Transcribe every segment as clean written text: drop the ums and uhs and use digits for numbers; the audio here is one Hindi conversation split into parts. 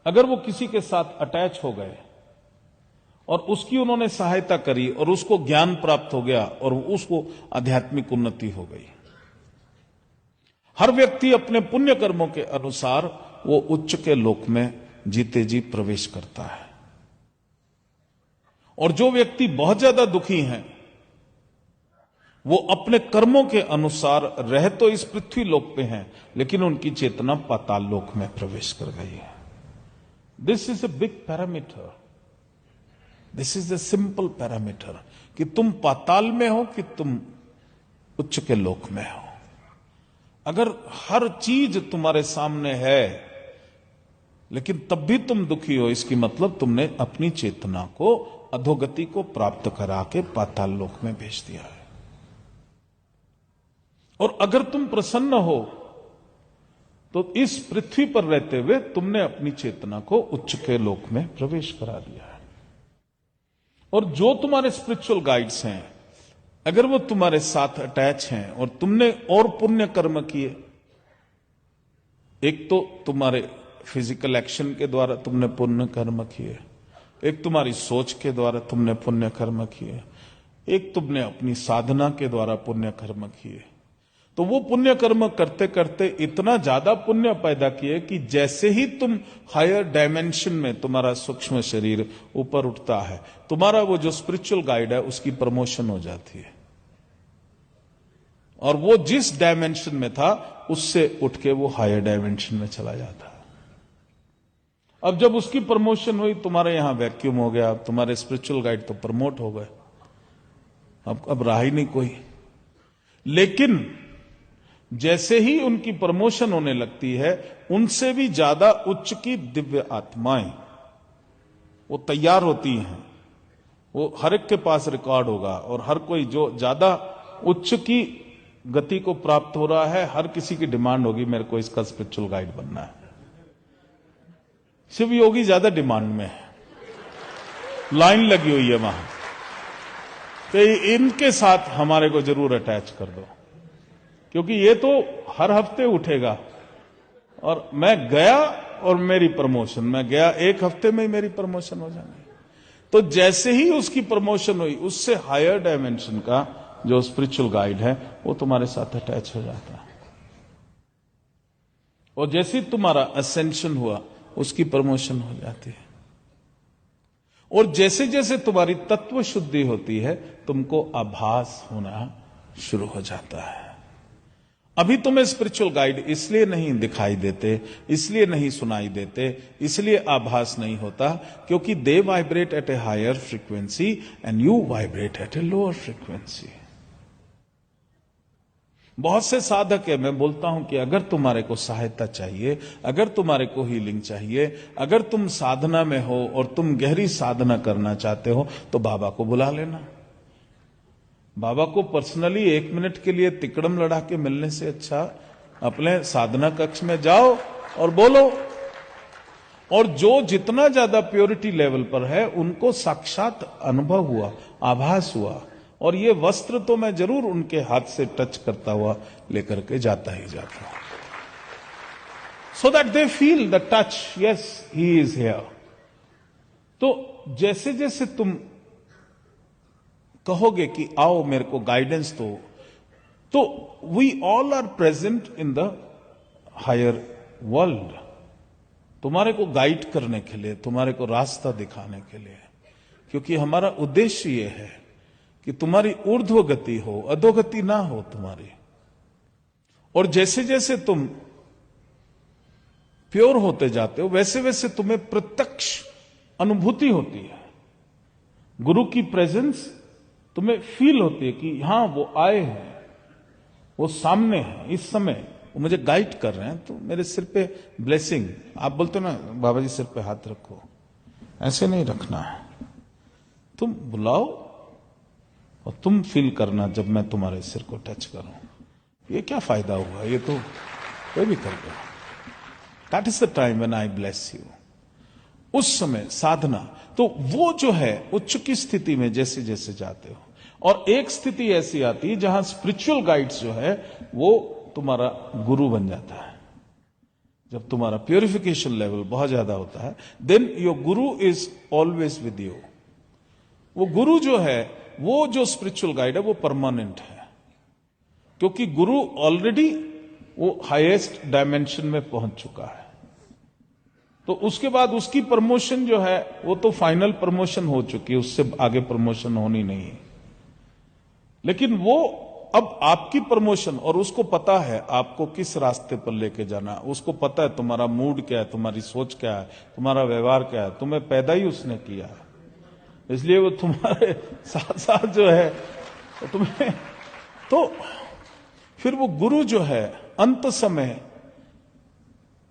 अगर वो किसी के साथ अटैच हो गए और उसकी उन्होंने सहायता करी और उसको ज्ञान प्राप्त हो गया और उसको आध्यात्मिक उन्नति हो गई। हर व्यक्ति अपने पुण्य कर्मों के अनुसार वो उच्च के लोक में जीते जी प्रवेश करता है। और जो व्यक्ति बहुत ज्यादा दुखी हैं, वो अपने कर्मों के अनुसार रह तो इस पृथ्वी लोक पे हैं, लेकिन उनकी चेतना पाताल लोक में प्रवेश कर गई है। This is a big parameter, this is a simple parameter कि तुम पाताल में हो कि तुम उच्च के लोक में हो। अगर हर चीज तुम्हारे सामने है लेकिन तब भी तुम दुखी हो, इसकी मतलब तुमने अपनी चेतना को अधोगति को प्राप्त करा के पाताल लोक में भेज दिया है। और अगर तुम प्रसन्न हो तो इस पृथ्वी पर रहते हुए तुमने अपनी चेतना को उच्च के लोक में प्रवेश करा दिया है। और जो तुम्हारे स्पिरिचुअल गाइड्स हैं, अगर वो तुम्हारे साथ अटैच हैं और तुमने और पुण्य कर्म किए, एक तो तुम्हारे फिजिकल एक्शन के द्वारा तुमने पुण्य कर्म किए, एक तुम्हारी सोच के द्वारा तुमने पुण्य कर्म किए, एक तुमने अपनी साधना के द्वारा पुण्य कर्म किए, तो वो पुण्य कर्म करते करते इतना ज्यादा पुण्य पैदा किए कि जैसे ही तुम हायर डायमेंशन में तुम्हारा सूक्ष्म शरीर ऊपर उठता है, तुम्हारा वो जो स्पिरिचुअल गाइड है उसकी प्रमोशन हो जाती है और वो जिस डायमेंशन में था उससे उठ के वो हायर डायमेंशन में चला जाता है। अब जब उसकी प्रमोशन हुई, तुम्हारे यहां वैक्यूम हो गया, तुम्हारे स्पिरिचुअल गाइड तो प्रमोट हो गए, अब रहा ही नहीं कोई। लेकिन जैसे ही उनकी प्रमोशन होने लगती है, उनसे भी ज्यादा उच्च की दिव्य आत्माएं वो तैयार होती हैं। वो हर एक के पास रिकॉर्ड होगा और हर कोई जो ज्यादा उच्च की गति को प्राप्त हो रहा है, हर किसी की डिमांड होगी मेरे को इसका स्पिरिचुअल गाइड बनना है। शिव योगी ज्यादा डिमांड में है, लाइन लगी हुई है वहां, तो इनके साथ हमारे को जरूर अटैच कर दो, क्योंकि ये तो हर हफ्ते उठेगा और मैं गया और मेरी प्रमोशन, मैं गया एक हफ्ते में ही मेरी प्रमोशन हो जाएगी। तो जैसे ही उसकी प्रमोशन हुई, उससे हायर डायमेंशन का जो स्पिरिचुअल गाइड है वो तुम्हारे साथ अटैच हो जाता है और जैसे ही तुम्हारा असेंशन हुआ उसकी प्रमोशन हो जाती है। और जैसे जैसे तुम्हारी तत्व शुद्धि होती है, तुमको आभास होना शुरू हो जाता है। अभी तुम्हें स्पिरिचुअल गाइड इसलिए नहीं दिखाई देते, इसलिए नहीं सुनाई देते, इसलिए आभास नहीं होता क्योंकि they vibrate at a higher frequency and you vibrate at a lower frequency. बहुत से साधक है, मैं बोलता हूं कि अगर तुम्हारे को सहायता चाहिए, अगर तुम्हारे को हीलिंग चाहिए, अगर तुम साधना में हो और तुम गहरी साधना करना चाहते हो, तो बाबा को बुला लेना। बाबा को पर्सनली 1 मिनट के लिए तिकड़म लड़ा के मिलने से अच्छा अपने साधना कक्ष में जाओ और बोलो। और जो जितना ज्यादा प्योरिटी लेवल पर है, उनको साक्षात अनुभव हुआ, आभास हुआ, और ये वस्त्र तो मैं जरूर उनके हाथ से टच करता हुआ लेकर के जाता ही जाता हूं, so that they feel the touch, yes he is here. तो जैसे जैसे तुम कहोगे कि आओ मेरे को गाइडेंस दो, तो we all are present in the higher world, तुम्हारे को गाइड करने के लिए, तुम्हारे को रास्ता दिखाने के लिए, क्योंकि हमारा उद्देश्य यह है कि तुम्हारी ऊर्ध्व गति हो, अधोगति ना हो तुम्हारी। और जैसे जैसे तुम प्योर होते जाते हो, वैसे वैसे तुम्हें प्रत्यक्ष अनुभूति होती है, गुरु की प्रेजेंस तुम्हें फील होती है कि हां वो आए हैं, वो सामने हैं, इस समय वो मुझे गाइड कर रहे हैं, तो मेरे सिर पे ब्लेसिंग। आप बोलते हो ना बाबा जी सिर पे हाथ रखो, ऐसे नहीं रखना है, तुम बुलाओ और तुम फील करना जब मैं तुम्हारे सिर को टच करूं, ये क्या फायदा हुआ, ये तो कोई भी कर दो। That is the time when I bless you. उस समय साधना, तो वो जो है उच्च की स्थिति में जैसे जैसे जाते हो, और एक स्थिति ऐसी आती है जहां स्पिरिचुअल गाइड्स जो है वो तुम्हारा गुरु बन जाता है। जब तुम्हारा प्योरिफिकेशन लेवल बहुत ज्यादा होता है, then your Guru is always with you. वो गुरु जो है, वो जो स्पिरिचुअल गाइड है, वो परमानेंट है, क्योंकि गुरु ऑलरेडी वो हाईएस्ट डायमेंशन में पहुंच चुका है। तो उसके बाद उसकी प्रमोशन जो है वो तो फाइनल प्रमोशन हो चुकी है, उससे आगे प्रमोशन होनी नहीं है। लेकिन वो अब आपकी प्रमोशन, और उसको पता है आपको किस रास्ते पर लेके जाना, उसको पता है तुम्हारा मूड क्या है, तुम्हारी सोच क्या है, तुम्हारा व्यवहार क्या है। तुम्हें पैदा ही उसने किया है, इसलिए वो तुम्हारे साथ साथ जो है तो तुम्हें, तो फिर वो गुरु जो है अंत समय,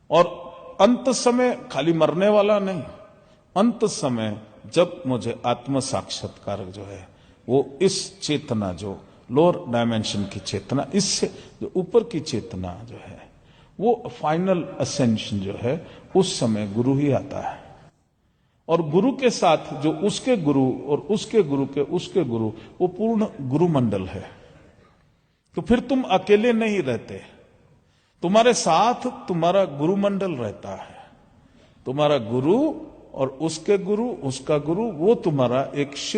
और अंत समय खाली मरने वाला नहीं, अंत समय जब मुझे आत्म साक्षात्कार जो है वो इस चेतना, जो लोअर डायमेंशन की चेतना, इससे जो ऊपर की चेतना जो है, वो फाइनल असेंशन जो है, उस समय गुरु ही आता है। और गुरु के साथ जो उसके गुरु और उसके गुरु के उसके गुरु, वो पूर्ण गुरु मंडल है। तो फिर तुम अकेले नहीं रहते, तुम्हारे साथ तुम्हारा गुरु मंडल रहता है। तुम्हारा गुरु और उसके गुरु, उसका गुरु, वो तुम्हारा एक शिव